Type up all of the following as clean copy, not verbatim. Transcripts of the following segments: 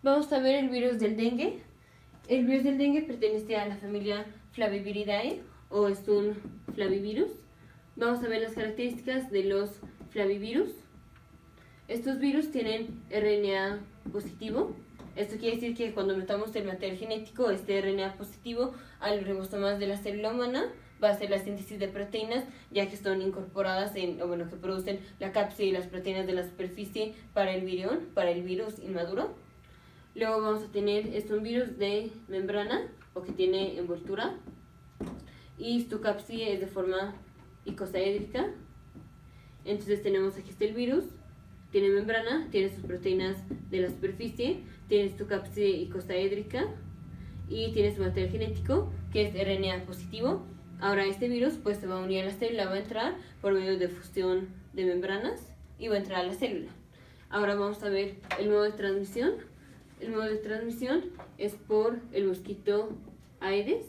Vamos a ver el virus del dengue. El virus del dengue pertenece a la familia Flaviviridae o es un flavivirus. Vamos a ver las características de los flavivirus. Estos virus tienen RNA positivo. Esto quiere decir que cuando notamos el material genético, este RNA positivo a los ribosomas de la célula humana va a hacer la síntesis de proteínas, ya que son incorporadas que producen la cápsida y las proteínas de la superficie para el virión, para el virus inmaduro. Luego vamos a tener, es un virus de membrana o que tiene envoltura y su cápside es de forma icosaédrica. Entonces tenemos aquí el virus, tiene membrana, tiene sus proteínas de la superficie, tiene su cápside icosaédrica y tiene su material genético que es RNA positivo. Ahora este virus pues se va a unir a la célula, va a entrar por medio de fusión de membranas y va a entrar a la célula. Ahora vamos a ver el modo de transmisión. El modo de transmisión es por el mosquito Aedes.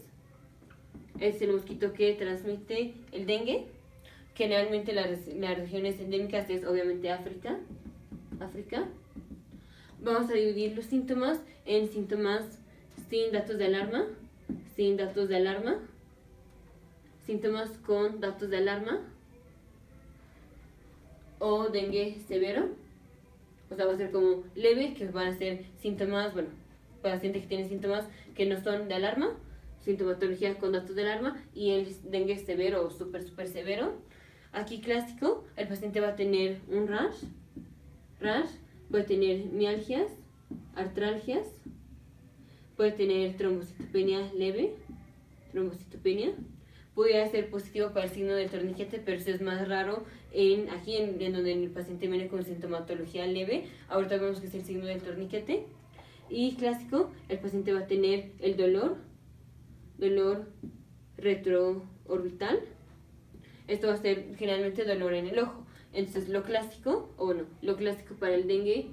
Es el mosquito que transmite el dengue. Generalmente las regiones endémicas es obviamente África. Vamos a dividir los síntomas en síntomas sin datos de alarma, sin datos de alarma, síntomas con datos de alarma o dengue severo. O sea, va a ser como leve, que van a ser síntomas, pacientes que tienen síntomas que no son de alarma, sintomatología con datos de alarma, y el dengue severo o súper severo. Aquí clásico, el paciente va a tener un rash, puede tener mialgias, artralgias, puede tener trombocitopenia leve, pudiera ser positivo para el signo del torniquete, pero eso es más raro en donde el paciente viene con sintomatología leve. Ahorita vemos que es el signo del torniquete. Y clásico, el paciente va a tener el dolor retroorbital. Esto va a ser generalmente dolor en el ojo. Entonces lo clásico para el dengue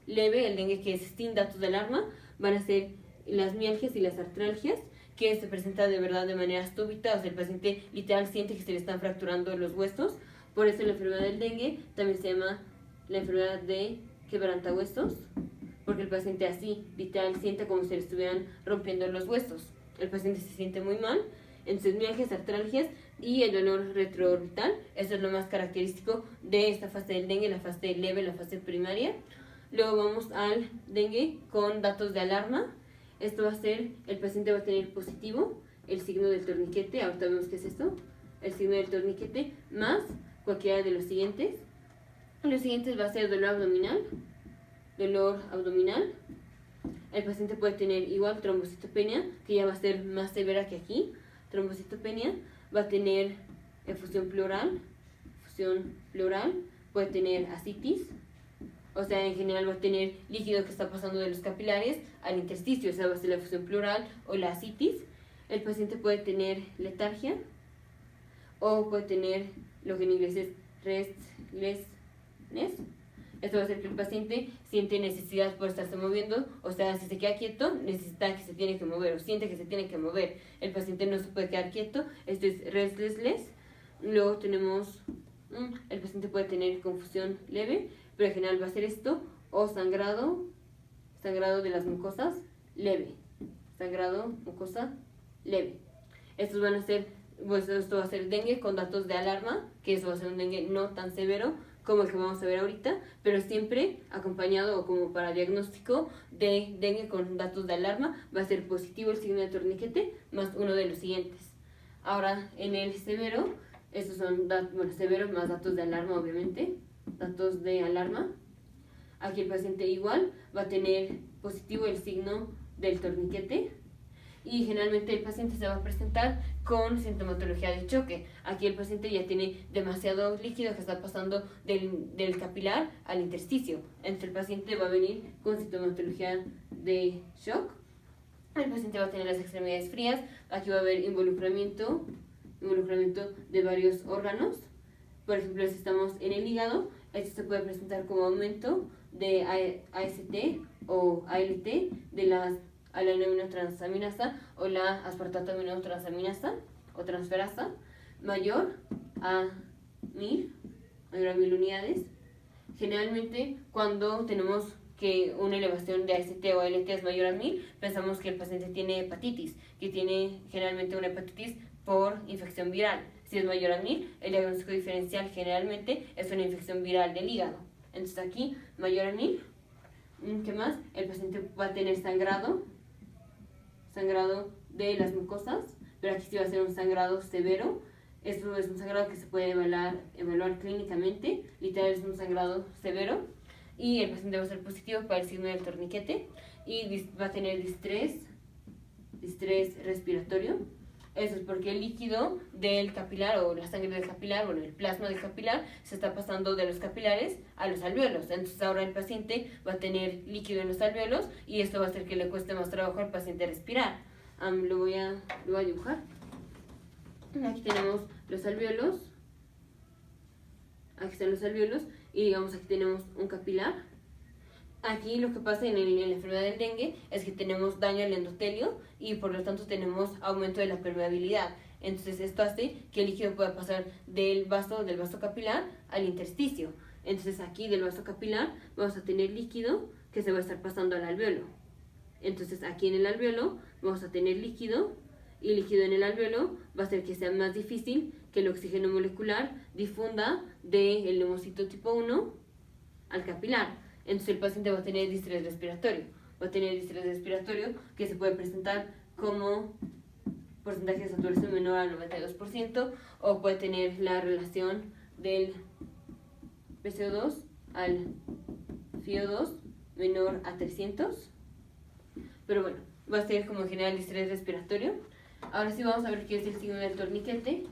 leve, el dengue que es sin datos de alarma, van a ser las mialgias y las artralgias, que se presenta de verdad de manera súbita. O sea, el paciente literal siente que se le están fracturando los huesos. Por eso la enfermedad del dengue también se llama la enfermedad de quebrantahuesos, porque el paciente así literal siente como si se le estuvieran rompiendo los huesos. El paciente se siente muy mal. Entonces mialgias, artralgias y el dolor retroorbital, eso es lo más característico de esta fase del dengue, la fase leve, la fase primaria. Luego vamos al dengue con datos de alarma. Esto va a ser, el paciente va a tener positivo el signo del torniquete. Ahorita vemos qué es esto, el signo del torniquete, más cualquiera de los siguientes. Los siguientes va a ser dolor abdominal. El paciente puede tener igual trombocitopenia, que ya va a ser más severa que aquí. Trombocitopenia, va a tener efusión pleural, puede tener ascitis, o sea, en general va a tener líquido que está pasando de los capilares al intersticio, esa va a ser la efusión pleural o la ascitis. El paciente puede tener letargia o puede tener lo que en inglés es restlessness. Esto va a ser que el paciente siente necesidad por estarse moviendo, o sea, si se queda quieto, necesita que se tiene que mover, o siente que se tiene que mover. El paciente no se puede quedar quieto, esto es restlessness. Luego tenemos, el paciente puede tener confusión leve, pero en general va a ser esto, o sangrado de las mucosas leve. Mucosa leve. Estos van a ser, esto va a ser dengue con datos de alarma, que eso va a ser un dengue no tan severo como el que vamos a ver ahorita, pero siempre acompañado o como para diagnóstico de dengue con datos de alarma, va a ser positivo el signo de torniquete más uno de los siguientes. Ahora, en el severo, estos son severo más datos de alarma, obviamente, datos de alarma. Aquí el paciente igual va a tener positivo el signo del torniquete, y generalmente el paciente se va a presentar con sintomatología de choque. Aquí el paciente ya tiene demasiado líquido que está pasando del capilar al intersticio. Entonces el paciente va a venir con sintomatología de shock. El paciente va a tener las extremidades frías. Aquí va a haber involucramiento de varios órganos. Por ejemplo, si estamos en el hígado, esto se puede presentar como aumento de AST o ALT de las alaninoaminotransminasa o la aspartato aminotransaminasa o transferasa mayor a 1000 unidades. Generalmente cuando tenemos que una elevación de AST o ALT es mayor a 1000, pensamos que el paciente tiene hepatitis, que tiene generalmente una hepatitis por infección viral. Si es mayor a 1000, el diagnóstico diferencial generalmente es una infección viral del hígado. Entonces aquí, mayor a 1000, ¿qué más? El paciente va a tener sangrado de las mucosas, pero aquí sí va a ser un sangrado severo. Esto es un sangrado que se puede evaluar clínicamente, literal es un sangrado severo, y el paciente va a ser positivo para el signo del torniquete y va a tener distrés respiratorio. Eso es porque el líquido del capilar o la sangre del capilar, bueno, el plasma del capilar se está pasando de los capilares a los alvéolos. Entonces ahora el paciente va a tener líquido en los alvéolos y esto va a hacer que le cueste más trabajo al paciente respirar. Lo voy a dibujar. Aquí tenemos los alvéolos. Aquí están los alvéolos y digamos aquí tenemos un capilar. Aquí lo que pasa en la enfermedad del dengue es que tenemos daño al endotelio y por lo tanto tenemos aumento de la permeabilidad. Entonces esto hace que el líquido pueda pasar del vaso capilar al intersticio. Entonces aquí del vaso capilar vamos a tener líquido que se va a estar pasando al alvéolo. Entonces aquí en el alvéolo vamos a tener líquido y líquido en el alvéolo va a hacer que sea más difícil que el oxígeno molecular difunda del neumocito tipo 1 al capilar. Entonces el paciente va a tener distrés respiratorio. Va a tener distrés respiratorio que se puede presentar como porcentaje de saturación menor al 92% o puede tener la relación del PCO2 al FiO2 menor a 300. Pero bueno, va a ser como en general distrés respiratorio. Ahora sí vamos a ver qué es el signo del torniquete.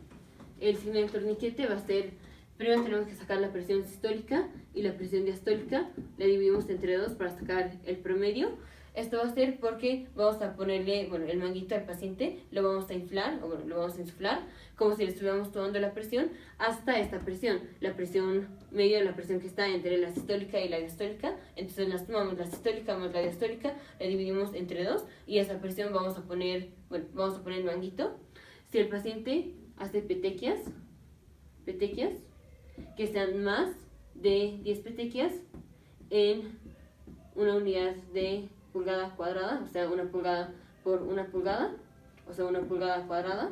El signo del torniquete va a ser, primero tenemos que sacar la presión sistólica y la presión diastólica, la dividimos entre 2 para sacar el promedio. Esto va a ser porque vamos a ponerle, el manguito al paciente, lo vamos a inflar, lo vamos a insuflar, como si le estuviéramos tomando la presión hasta esta presión, la presión media de la presión que está entre la sistólica y la diastólica. Entonces las tomamos la sistólica más la diastólica, la dividimos entre 2 y esa presión vamos a poner el manguito. Si el paciente hace petequias que sean más de 10 petequias en una unidad de pulgada cuadrada, o sea, 1 pulgada por 1 pulgada, o sea, 1 pulgada cuadrada.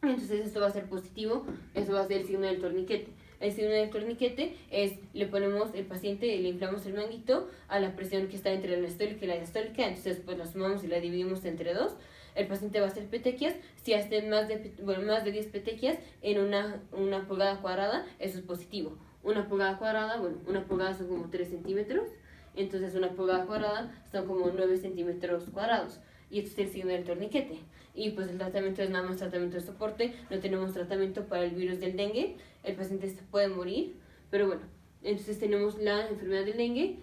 Entonces esto va a ser positivo, eso va a ser el signo del torniquete. El signo del torniquete es, le ponemos el paciente, le inflamos el manguito a la presión que está entre la sistólica y la diastólica, entonces pues la sumamos y la dividimos entre 2. El paciente va a hacer petequias, si hace más de 10 petequias en una pulgada cuadrada, eso es positivo. 1 pulgada cuadrada, 1 pulgada son como 3 centímetros, entonces 1 pulgada cuadrada son como 9 centímetros cuadrados. Y esto es el signo del torniquete. Y pues el tratamiento es nada más tratamiento de soporte, no tenemos tratamiento para el virus del dengue, el paciente se puede morir, pero bueno, entonces tenemos la enfermedad del dengue,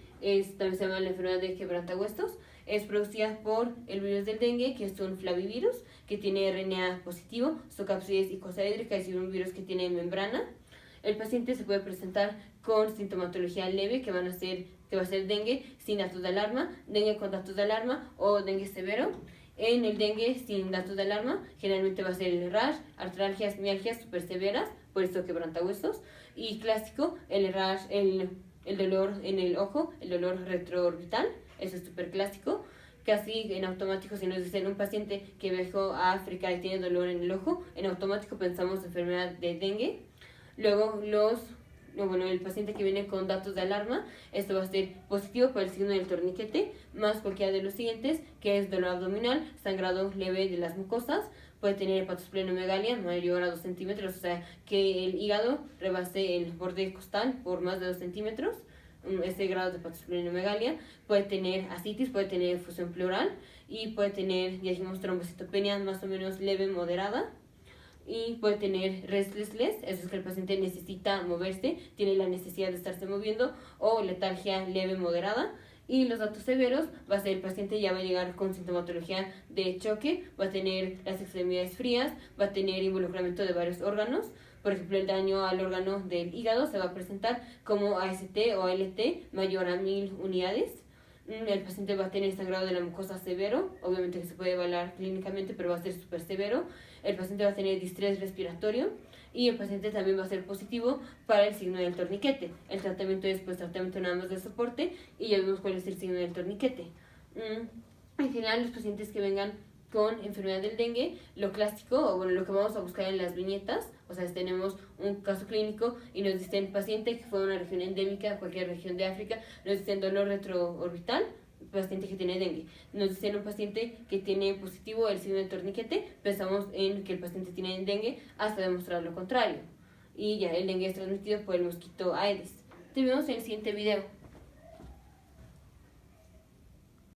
también se llama la enfermedad de quebrantahuesos, es producida por el virus del dengue, que es un flavivirus, que tiene RNA positivo, Stocapsides icosaédrica, es decir, un virus que tiene membrana. El paciente se puede presentar con sintomatología leve, que va a ser dengue sin datos de alarma, dengue con datos de alarma o dengue severo. En el dengue sin datos de alarma, generalmente va a ser el rash, artralgias, mialgias súper severas, por eso quebrantahuesos. Y clásico, el rash, el dolor en el ojo, el dolor retroorbital, eso es súper clásico. Casi en automático, si nos dicen un paciente que viajó a África y tiene dolor en el ojo, en automático pensamos enfermedad de dengue. Luego el paciente que viene con datos de alarma, esto va a ser positivo para el signo del torniquete, más cualquiera de los siguientes, que es dolor abdominal, sangrado leve de las mucosas, puede tener hepatosplenomegalia mayor a 2 centímetros, o sea, que el hígado rebase el borde costal por más de 2 centímetros, este grado de hepatosplenomegalia, puede tener ascitis, puede tener fusión pleural y puede tener, ya dijimos, trombocitopenia más o menos leve, moderada. Y puede tener restlessness, eso es que el paciente necesita moverse, tiene la necesidad de estarse moviendo, o letargia leve moderada. Y los datos severos va a ser el paciente ya va a llegar con sintomatología de choque, va a tener las extremidades frías, va a tener involucramiento de varios órganos. Por ejemplo, el daño al órgano del hígado se va a presentar como AST o ALT mayor a 1000 unidades. El paciente va a tener sangrado de la mucosa severo, obviamente que se puede evaluar clínicamente, pero va a ser súper severo. El paciente va a tener distrés respiratorio. y el paciente también va a ser positivo para el signo del torniquete. El tratamiento es pues tratamiento nada más de soporte y ya vimos cuál es el signo del torniquete. En general, los pacientes que vengan con enfermedad del dengue, lo clásico, o bueno, lo que vamos a buscar en las viñetas, o sea, si tenemos un caso clínico y nos dicen paciente que fue a una región endémica, cualquier región de África, nos dicen dolor retroorbital, paciente que tiene dengue. Nos dicen un paciente que tiene positivo el signo de torniquete, pensamos en que el paciente tiene dengue hasta demostrar lo contrario. Y ya, el dengue es transmitido por el mosquito Aedes. Te vemos en el siguiente video.